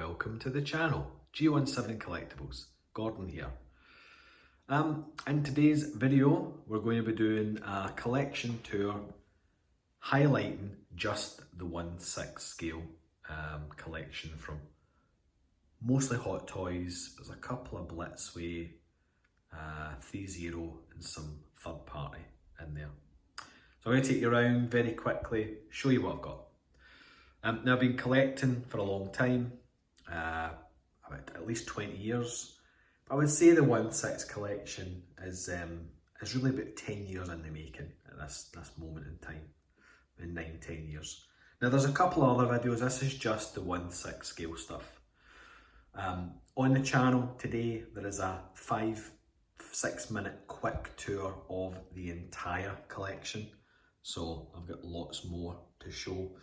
welcome to the channel, G17 Collectibles. Gordon here. In today's video we're going to be doing a collection tour highlighting just the 1/6 scale collection from mostly Hot Toys. There's a couple of blitzway, 3.0 and some third party in there. So I'm going to take you around very quickly, show you what I've got. Now I've been collecting for a long time, about at least 20 years. I would say the 1/6 collection is really about 10 years in the making at this moment in time, in 9-10 years. Now there's a couple of other videos, this is just the 1/6 scale stuff. On the channel today there is a 5-6 minute quick tour of the entire collection. So I've got lots more to show.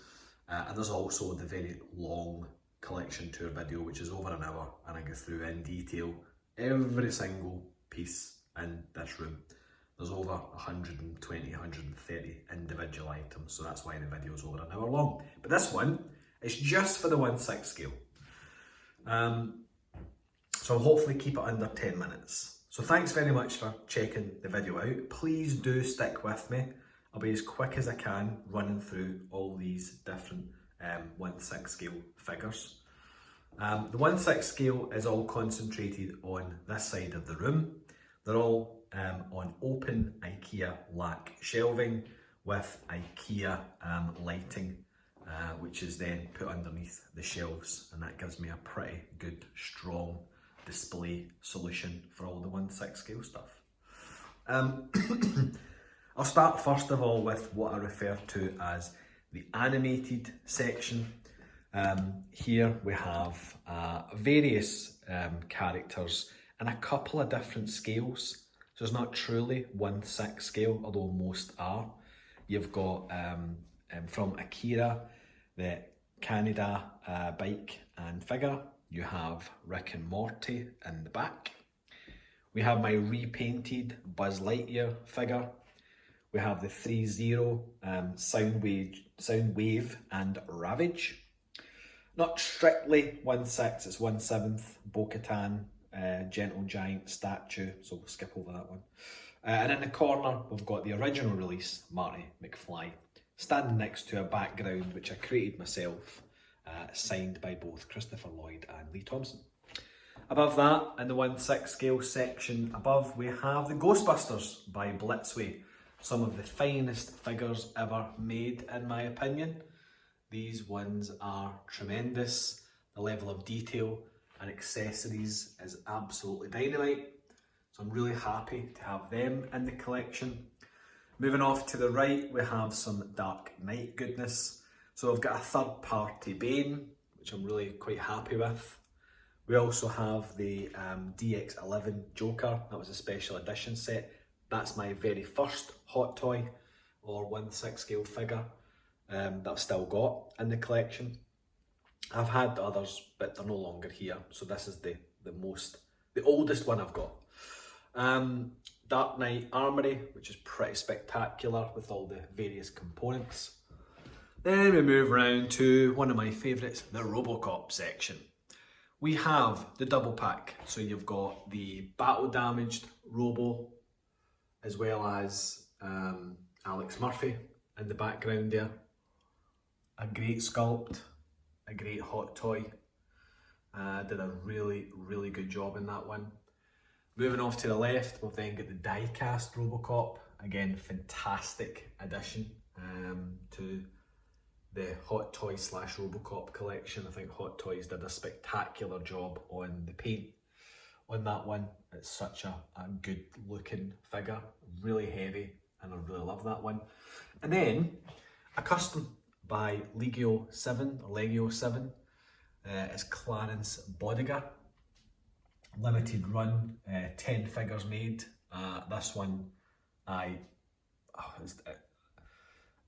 And there's also the very long collection tour video, which is over an hour, and I go through in detail every single piece in this room. There's over 120, 130 individual items, so that's why the video is over an hour long. But this one is just for the 1/6 scale. So I'll hopefully keep it under 10 minutes. So thanks very much for checking the video out. Please do stick with me. I'll be as quick as I can running through all these different 1/6 scale figures. The 1/6 scale is all concentrated on this side of the room. They're all on open IKEA lac shelving with IKEA lighting, which is then put underneath the shelves, and that gives me a pretty good strong display solution for all the 1/6 scale stuff. I'll start first of all with what I refer to as the animated section. Here we have various characters in a couple of different scales. So it's not truly 1/6 scale, although most are. You've got from Akira, the Canada bike and figure. You have Rick and Morty in the back. We have my repainted Buzz Lightyear figure. We have the 3.0 Soundwave and Ravage. Not strictly 1/6, it's 1/7 Bo-Katan, Gentle Giant statue, so we'll skip over that one. And in the corner, we've got the original release, Marty McFly, standing next to a background which I created myself, signed by both Christopher Lloyd and Lee Thompson. Above that, in the 1/6 scale section above, we have the Ghostbusters by Blitzway. Some of the finest figures ever made, in my opinion. These ones are tremendous. The level of detail and accessories is absolutely dynamite. So I'm really happy to have them in the collection. Moving off to the right, we have some Dark Knight goodness. So I've got a third party Bane, which I'm really quite happy with. We also have the DX11 Joker. That was a special edition set. That's my very first Hot Toy or 1/6 scale figure that I've still got in the collection. I've had others, but they're no longer here. So this is the oldest one I've got. Dark Knight Armory, which is pretty spectacular with all the various components. Then we move around to one of my favourites, the Robocop section. We have the double pack. So you've got the battle damaged Robo, as well as Alex Murphy in the background there. A great sculpt, a great Hot Toy. Did a really, really good job in that one. Moving off to the left, we've then got the die-cast Robocop. Again, fantastic addition to the Hot Toy / Robocop collection. I think Hot Toys did a spectacular job on the paint on that one. It's such a good looking figure, really heavy, and I really love that one. And then a custom by Legio 7, it's Clarence Bodiger, limited run, 10 figures made. This one,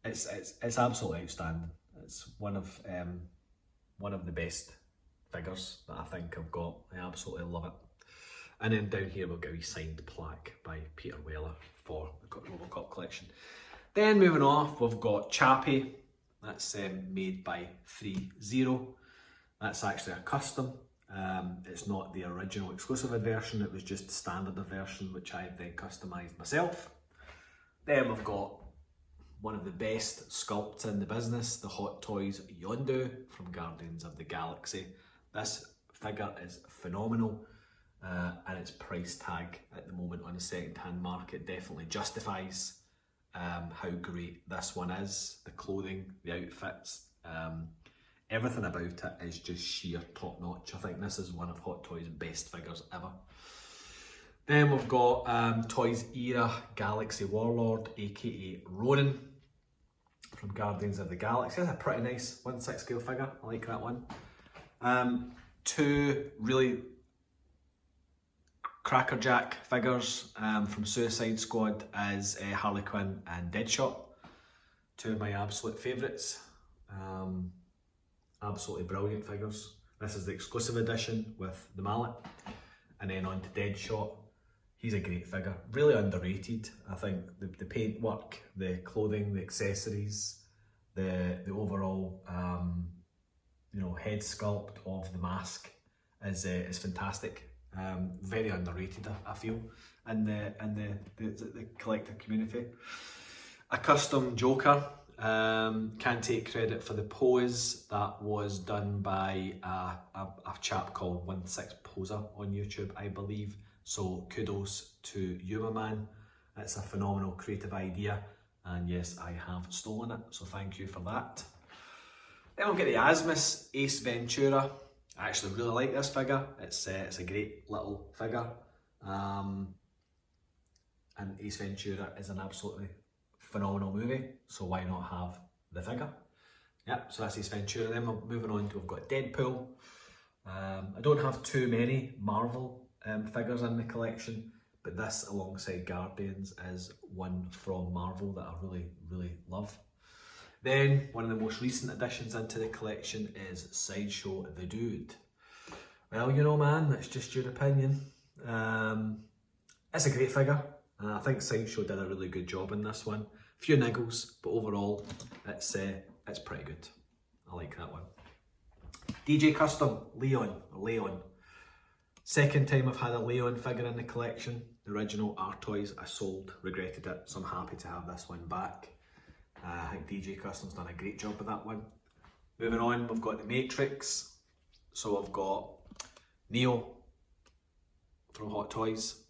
it's absolutely outstanding. It's one of the best figures that I think I've got. I absolutely love it. And then down here we've got a wee signed plaque by Peter Weller for the Robocop collection. Then moving off, we've got Chappie. That's made by 3.0. That's actually a custom. It's not the original exclusive version, it was just the standard version, which I've then customised myself. Then we've got one of the best sculpts in the business, the Hot Toys Yondu from Guardians of the Galaxy. This figure is phenomenal, and its price tag at the moment on the second-hand market definitely justifies how great this one is. The clothing, the outfits, everything about it is just sheer top notch. I think this is one of Hot Toys' best figures ever. Then we've got Toys Era Galaxy Warlord, aka Ronin from Guardians of the Galaxy. That's a pretty nice 1/6 scale figure, I like that one. Two really crackerjack figures from Suicide Squad is Harley Quinn and Deadshot. Two of my absolute favourites. Absolutely brilliant figures. This is the exclusive edition with the mallet. And then on to Deadshot. He's a great figure, really underrated. I think the paint work, the clothing, the accessories, the overall head sculpt of the mask is fantastic. Very underrated, I feel, in the collector community. A custom Joker. Can take credit for the pose. That was done by a chap called 1/6 Poser on YouTube, I believe. So kudos to you, my man. It's a phenomenal creative idea, and yes, I have stolen it, so thank you for that. Then we'll get the Asmus Ace Ventura. I actually really like this figure. It's a great little figure, and Ace Ventura is an absolutely phenomenal movie, so why not have the figure? Yep, so that's Ace Ventura. Then we're moving on to, we've got Deadpool. I don't have too many Marvel figures in the collection, but this alongside Guardians is one from Marvel that I really, really love. Then one of the most recent additions into the collection is Sideshow the Dude. Well, you know, man, that's just your opinion. It's a great figure. I think Sideshow did a really good job in this one. Few niggles, but overall, it's pretty good. I like that one. DJ Custom, Leon. Second time I've had a Leon figure in the collection. The original R-Toys I sold, regretted it, so I'm happy to have this one back. I think DJ Custom's done a great job with that one. Moving on, we've got the Matrix. So I've got Neo from Hot Toys.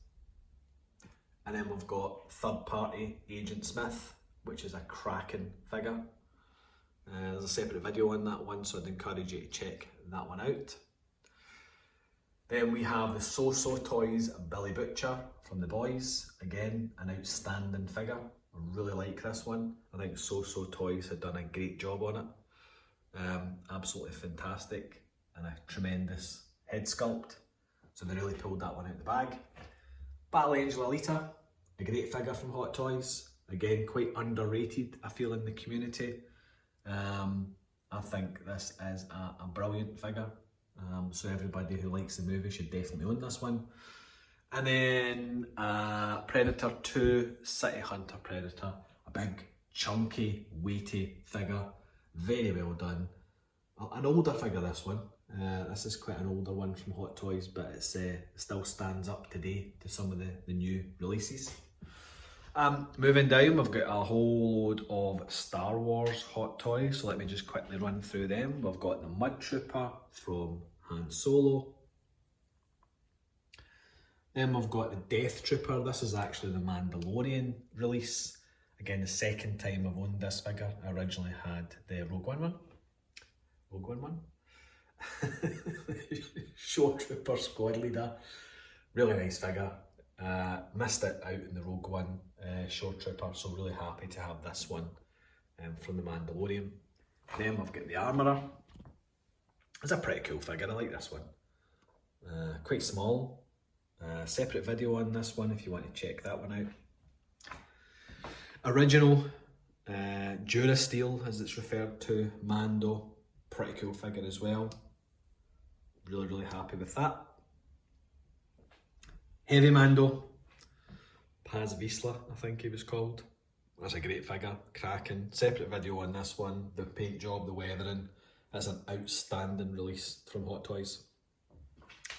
And then we've got third party Agent Smith, which is a cracking figure. There's a separate video on that one, so I'd encourage you to check that one out. Then we have the Soosootoys Billy Butcher from The Boys. Again, an outstanding figure. I really like this one. I think Soosootoys had done a great job on it. Absolutely fantastic, and a tremendous head sculpt. So they really pulled that one out of the bag. Battle Angel Alita, a great figure from Hot Toys. Again, quite underrated, I feel, in the community. I think this is a brilliant figure. So everybody who likes the movie should definitely own this one. And then Predator 2, City Hunter Predator. A big, chunky, weighty figure. Very well done. An older figure, this one. This is quite an older one from Hot Toys, but it still stands up today to some of the new releases. Moving down, we've got a whole load of Star Wars Hot Toys, so let me just quickly run through them. We've got the Mud Trooper from Han Solo. Then we've got the Death Trooper. This is actually the Mandalorian release. Again, the second time I've owned this figure. I originally had the Rogue One. Show Trooper Squad Leader. Really nice figure. Missed it out in the Rogue One Show Trooper, so really happy to have this one from the Mandalorian. Then we've got the Armourer. It's a pretty cool figure, I like this one. Quite small. Separate video on this one if you want to check that one out. Original Durasteel, as it's referred to, Mando. Pretty cool figure as well. Really, really happy with that. Heavy Mando, Paz Vizsla, I think he was called. That's a great figure, cracking. Separate video on this one, the paint job, the weathering, That's an outstanding release from Hot Toys.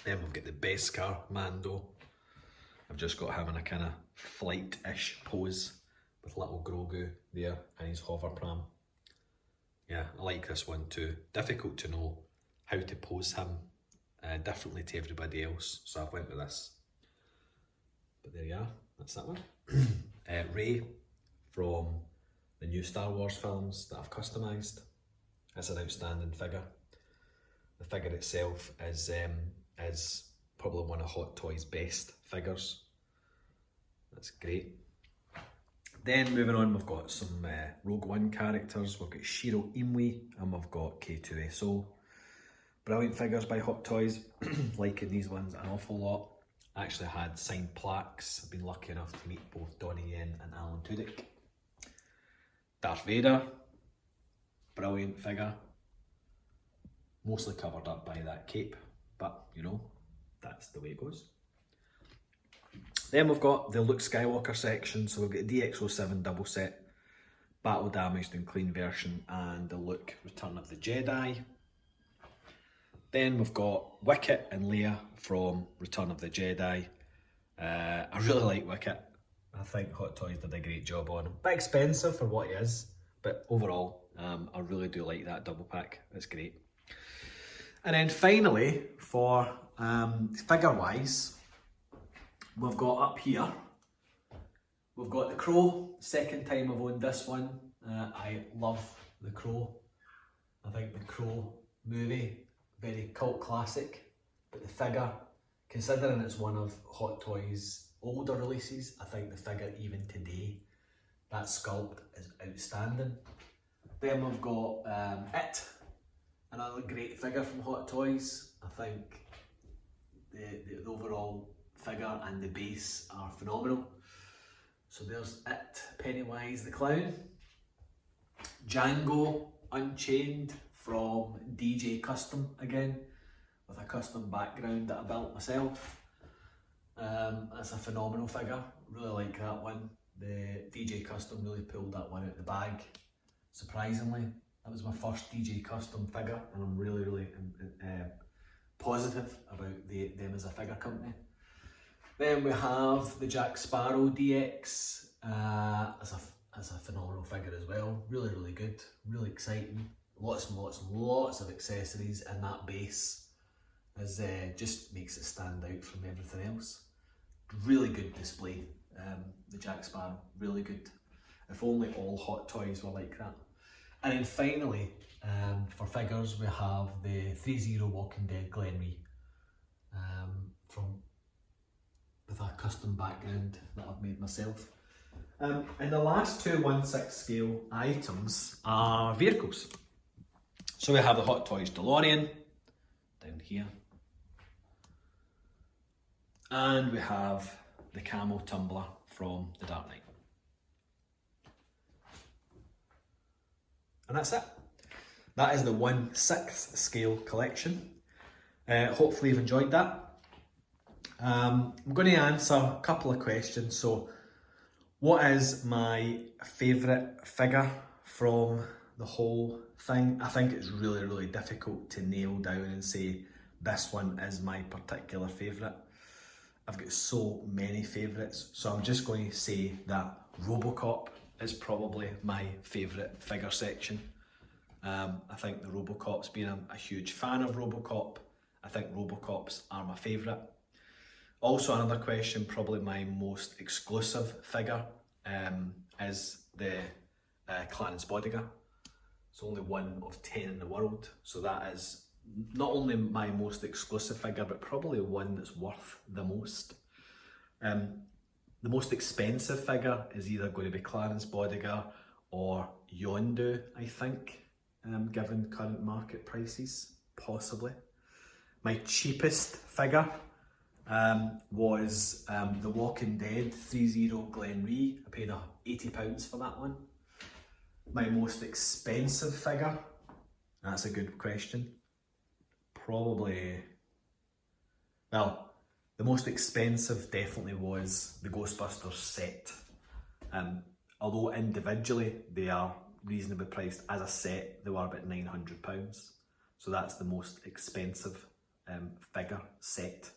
Then we've got the Beskar Mando. I've just got him in a kind of flight-ish pose with little Grogu there and his hover pram. Yeah, I like this one too. Difficult to know how to pose him differently to everybody else, so I've went with this. But there you are, that's that one. Rey from the new Star Wars films that I've customised. That's an outstanding figure. The figure itself is probably one of Hot Toys' best figures. That's great. Then moving on, we've got some Rogue One characters. We've got Shiro Imwe and we've got K2SO. Brilliant figures by Hot Toys. Liking these ones an awful lot. I actually had signed plaques. I've been lucky enough to meet both Donnie Yen and Alan Tudyk. Darth Vader. Brilliant figure. Mostly covered up by that cape, but you know, that's the way it goes. Then we've got the Luke Skywalker section, so we've got the DX07 double set, battle damaged and clean version, and the Luke Return of the Jedi. Then we've got Wicket and Leia from Return of the Jedi. I really like Wicket. I think Hot Toys did a great job on him. Bit expensive for what he is, but overall, I really do like that double pack. It's great. And then finally, for figure-wise, we've got up here, we've got the Crow. Second time I've owned this one. I love the Crow. I think the Crow movie, very cult classic, but the figure, considering it's one of Hot Toys' older releases, I think the figure even today, that sculpt is outstanding. Then we've got It, another great figure from Hot Toys. I think the overall figure and the base are phenomenal. So there's It, Pennywise the Clown. Django Unchained from DJ Custom again, with a custom background that I built myself. That's a phenomenal figure, really like that one. The DJ Custom really pulled that one out the bag, surprisingly. That was my first DJ Custom figure, and I'm really positive about them as a figure company. Then we have the Jack Sparrow DX as a phenomenal figure as well. Really good, really exciting. Lots of accessories, and that base is just makes it stand out from everything else. Really good display, the Jack Sparrow, really good. If only all Hot Toys were like that. And then finally, for figures, we have the 3-0 Walking Dead Glenree, with a custom background that I've made myself. And the last two 1/6 scale items are vehicles. So we have the Hot Toys DeLorean down here, and we have the Camo Tumbler from The Dark Knight. And that's it. That is the 1/6 scale collection. Hopefully you've enjoyed that. I'm going to answer a couple of questions. So, what is my favourite figure from the whole thing? I think it's really difficult to nail down and say this one is my particular favourite. I've got so many favourites, so I'm just going to say that Robocop is probably my favourite figure section. I think the Robocop's been a huge fan of Robocop. I think Robocops are my favourite. Also, another question, probably my most exclusive figure is the Clarence Bodiger. It's only 1 of 10 in the world, so that is not only my most exclusive figure, but probably one that's worth the most. The most expensive figure is either going to be Clarence Bodiger or Yondu, I think, given current market prices, possibly. My cheapest figure was The Walking Dead 3-0 Glenree. I paid £80 for that one. My most expensive figure, that's a good question. Probably, well, the most expensive definitely was the Ghostbusters set. Although individually they are reasonably priced, as a set they were about £900. So that's the most expensive figure set.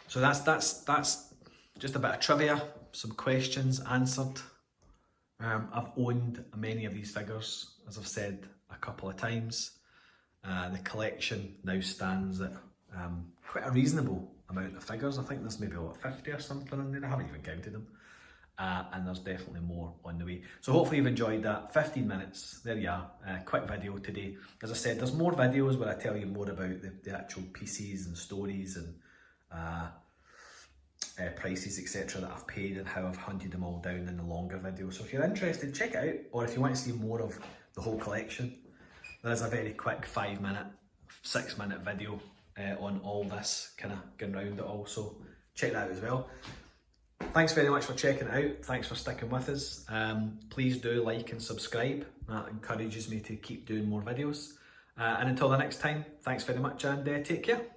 So that's just a bit of trivia, some questions answered. I've owned many of these figures, as I've said a couple of times. The collection now stands at quite a reasonable amount of figures. I think there's maybe about 50 or something in there. I haven't even counted them. And there's definitely more on the way. So hopefully you've enjoyed that. 15 minutes, there you are. Quick video today. As I said, there's more videos where I tell you more about the actual PCs and stories and prices, etc. that I've paid and how I've hunted them all down in the longer video. So if you're interested, check it out. Or if you want to see more of the whole collection, there is a very quick 5-minute, 6-minute video on all this, kind of going around it all. So check that out as well. Thanks very much for checking it out. Thanks for sticking with us. Please do like and subscribe. That encourages me to keep doing more videos. And until the next time, thanks very much and take care.